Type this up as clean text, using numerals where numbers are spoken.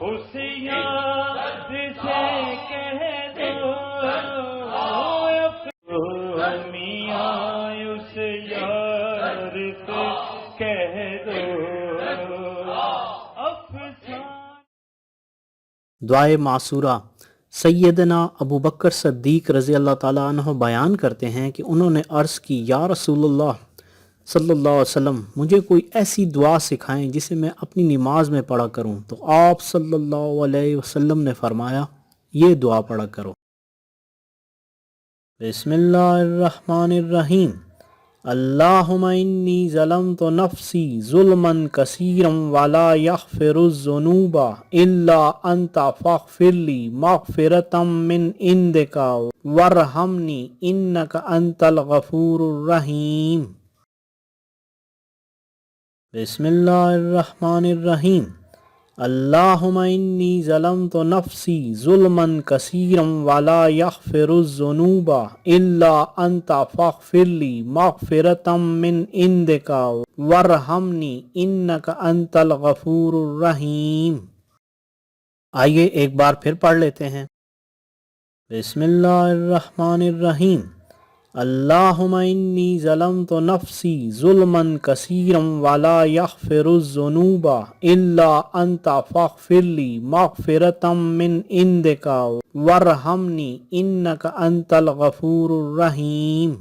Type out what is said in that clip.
اس یاد سے کہہ دو میاں اس یار سے کہہ دو دعائے معصورہ۔ سیدنا ابو بکر صدیق رضی اللہ تعالیٰ عنہ بیان کرتے ہیں کہ انہوں نے عرض کی، یا رسول اللہ صلی اللہ علیہ وسلم، مجھے کوئی ایسی دعا سکھائیں جسے میں اپنی نماز میں پڑھا کروں۔ تو آپ صلی اللہ علیہ وسلم نے فرمایا، یہ دعا پڑھا کرو، بسم اللہ الرحمن الرحیم، اللہم انی ظلمت نفسی ظلما کثیرا ولا یغفر الذنوب الا انت فاغفر لی مغفرۃ من عندک وارحمنی انک انت الغفور الرحیم۔ بسم اللہ الرحمن الرحیم، اللہم انی ظلمت نفسی ظلما کثیرا ولا یغفر الذنوب الا انت فاغفر لی مغفرۃ من عندک وارحمنی انک انت الغفور الرحیم۔ آئیے ایک بار پھر پڑھ لیتے ہیں۔ بسم اللہ الرحمن الرحیم، اللہم انی ظلمت نفسی ظلما کثیرا ولا یغفر الذنوب الا انت فاغفر لی مغفرۃ من عندک وارحمنی انک انت الغفور الرحیم۔